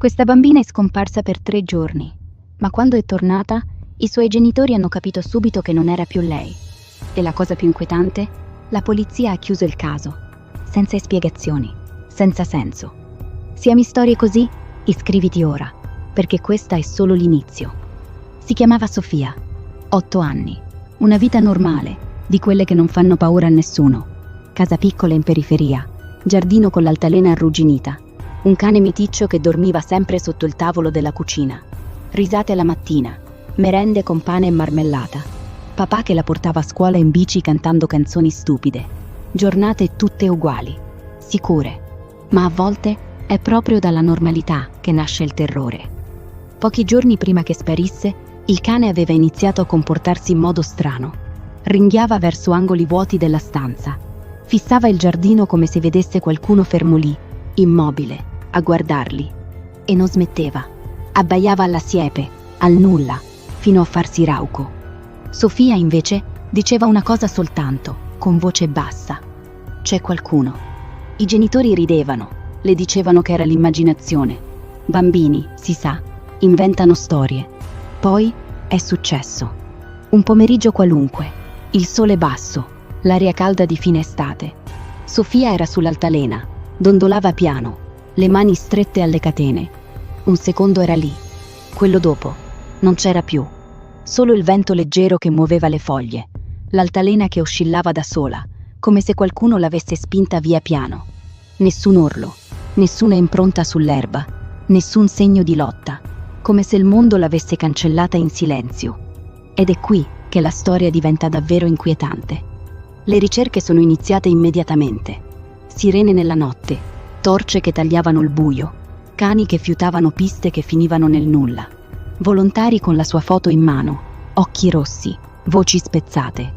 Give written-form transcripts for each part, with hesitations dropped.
Questa bambina è scomparsa per 3 giorni, ma quando è tornata, i suoi genitori hanno capito subito che non era più lei. E la cosa più inquietante? La polizia ha chiuso il caso, senza spiegazioni, senza senso. Se ami storie così, iscriviti ora, perché questa è solo l'inizio. Si chiamava Sofia, 8 anni, una vita normale, di quelle che non fanno paura a nessuno. Casa piccola in periferia, giardino con l'altalena arrugginita, un cane meticcio che dormiva sempre sotto il tavolo della cucina, risate la mattina, merende con pane e marmellata, papà che la portava a scuola in bici cantando canzoni stupide, giornate tutte uguali, sicure, ma a volte è proprio dalla normalità che nasce il terrore. Pochi giorni prima che sparisse, il cane aveva iniziato a comportarsi in modo strano. Ringhiava verso angoli vuoti della stanza, fissava il giardino come se vedesse qualcuno fermo lì, immobile, a guardarli. E non smetteva. Abbaiava alla siepe, al nulla, fino a farsi rauco. Sofia, invece, diceva una cosa soltanto, con voce bassa. C'è qualcuno. I genitori ridevano, le dicevano che era l'immaginazione. Bambini, si sa, inventano storie. Poi è successo. Un pomeriggio qualunque, il sole basso, l'aria calda di fine estate. Sofia era sull'altalena, dondolava piano, le mani strette alle catene. Un secondo era lì, quello dopo, non c'era più. Solo il vento leggero che muoveva le foglie, l'altalena che oscillava da sola, come se qualcuno l'avesse spinta via piano. Nessun urlo, nessuna impronta sull'erba, nessun segno di lotta, come se il mondo l'avesse cancellata in silenzio. Ed è qui che la storia diventa davvero inquietante. Le ricerche sono iniziate immediatamente. Sirene nella notte, torce che tagliavano il buio, cani che fiutavano piste che finivano nel nulla. Volontari con la sua foto in mano, occhi rossi, voci spezzate.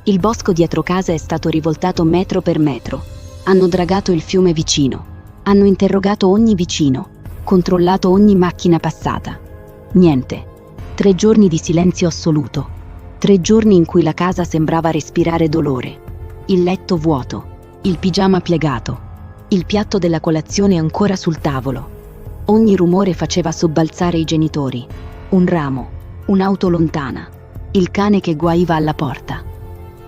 Il bosco dietro casa è stato rivoltato metro per metro. Hanno dragato il fiume vicino. Hanno interrogato ogni vicino, controllato ogni macchina passata. Niente. 3 giorni di silenzio assoluto. 3 giorni in cui la casa sembrava respirare dolore. Il letto vuoto, il pigiama piegato, il piatto della colazione ancora sul tavolo. Ogni rumore faceva sobbalzare i genitori. Un ramo, un'auto lontana, il cane che guaiva alla porta.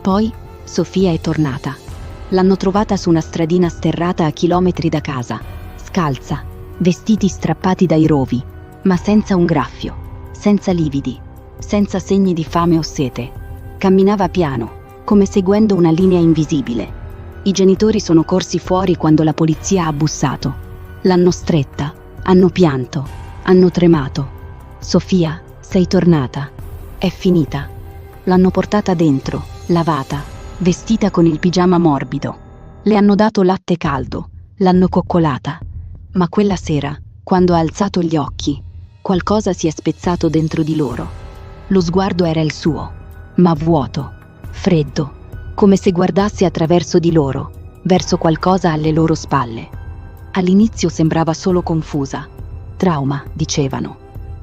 Poi Sofia è tornata. L'hanno trovata su una stradina sterrata a chilometri da casa, scalza, vestiti strappati dai rovi, ma senza un graffio, senza lividi, senza segni di fame o sete. Camminava piano, come seguendo una linea invisibile. I genitori sono corsi fuori quando la polizia ha bussato. L'hanno stretta, hanno pianto, hanno tremato. Sofia, sei tornata. È finita. L'hanno portata dentro, lavata, vestita con il pigiama morbido. Le hanno dato latte caldo, l'hanno coccolata. Ma quella sera, quando ha alzato gli occhi, qualcosa si è spezzato dentro di loro. Lo sguardo era il suo, ma vuoto, freddo, come se guardasse attraverso di loro, verso qualcosa alle loro spalle. All'inizio sembrava solo confusa. Trauma, dicevano.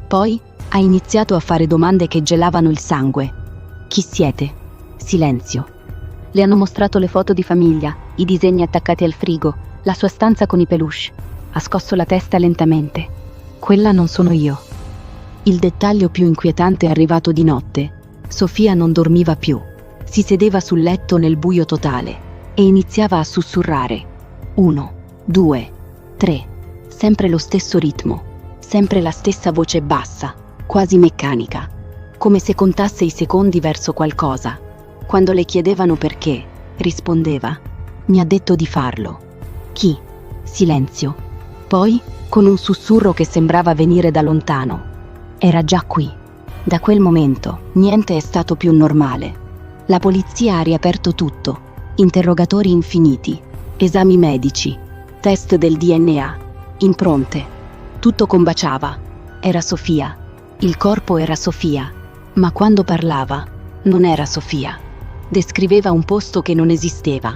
Poi ha iniziato a fare domande che gelavano il sangue. Chi siete? Silenzio. Le hanno mostrato le foto di famiglia, i disegni attaccati al frigo, la sua stanza con i peluche. Ha scosso la testa lentamente. Quella non sono io. Il dettaglio più inquietante è arrivato di notte. Sofia non dormiva più. Si sedeva sul letto nel buio totale e iniziava a sussurrare. 1, 2, 3. Sempre lo stesso ritmo, sempre la stessa voce bassa, quasi meccanica, come se contasse i secondi verso qualcosa. Quando le chiedevano perché, rispondeva: mi ha detto di farlo. Chi? Silenzio. Poi, con un sussurro che sembrava venire da lontano: era già qui. Da quel momento, niente è stato più normale. La polizia ha riaperto tutto, interrogatori infiniti, esami medici, test del DNA, impronte. Tutto combaciava. Era Sofia. Il corpo era Sofia, ma quando parlava non era Sofia. Descriveva un posto che non esisteva,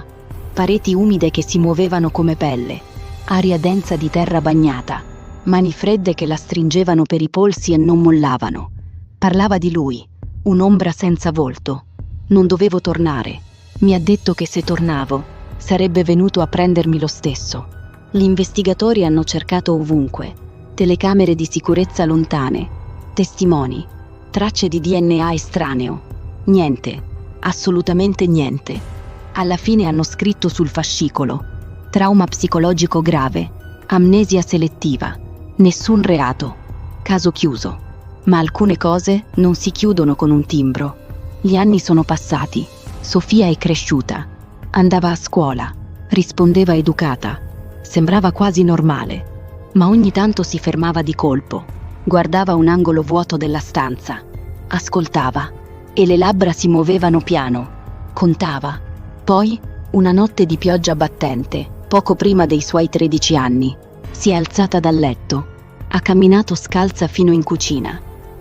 pareti umide che si muovevano come pelle, aria densa di terra bagnata, mani fredde che la stringevano per i polsi e non mollavano. Parlava di lui, un'ombra senza volto. Non dovevo tornare. Mi ha detto che se tornavo, sarebbe venuto a prendermi lo stesso. Gli investigatori hanno cercato ovunque, telecamere di sicurezza lontane, testimoni, tracce di DNA estraneo. Niente, assolutamente niente. Alla fine hanno scritto sul fascicolo: trauma psicologico grave, amnesia selettiva, nessun reato, caso chiuso. Ma alcune cose non si chiudono con un timbro. Gli anni sono passati, Sofia è cresciuta, andava a scuola, rispondeva educata, sembrava quasi normale. Ma ogni tanto si fermava di colpo, guardava un angolo vuoto della stanza, ascoltava, e le labbra si muovevano piano, contava. Poi, una notte di pioggia battente, poco prima dei suoi 13 anni, si è alzata dal letto, ha camminato scalza fino in cucina,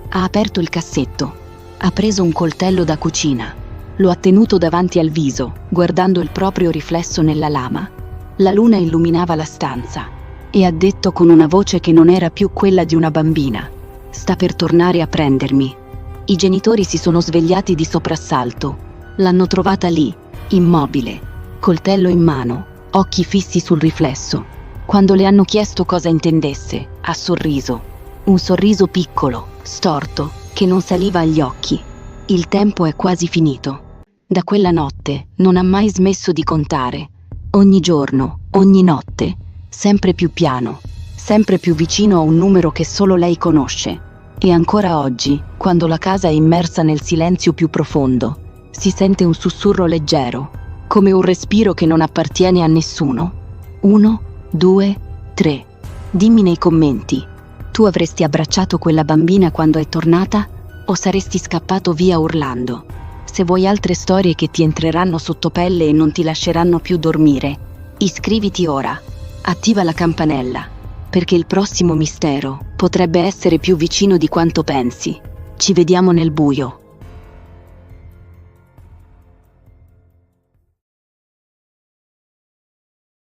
ha aperto il cassetto, ha preso un coltello da cucina, lo ha tenuto davanti al viso, guardando il proprio riflesso nella lama. La luna illuminava la stanza. E ha detto con una voce che non era più quella di una bambina: sta per tornare a prendermi. I genitori si sono svegliati di soprassalto. L'hanno trovata lì, immobile, coltello in mano, occhi fissi sul riflesso. Quando le hanno chiesto cosa intendesse, ha sorriso. Un sorriso piccolo, storto, che non saliva agli occhi. Il tempo è quasi finito. Da quella notte non ha mai smesso di contare. Ogni giorno, ogni notte, sempre più piano, sempre più vicino a un numero che solo lei conosce. E ancora oggi, quando la casa è immersa nel silenzio più profondo, si sente un sussurro leggero, come un respiro che non appartiene a nessuno. 1, 2, 3. Dimmi nei commenti: tu avresti abbracciato quella bambina quando è tornata o saresti scappato via urlando? Se vuoi altre storie che ti entreranno sotto pelle e non ti lasceranno più dormire, iscriviti ora. Attiva la campanella, perché il prossimo mistero potrebbe essere più vicino di quanto pensi. Ci vediamo nel buio.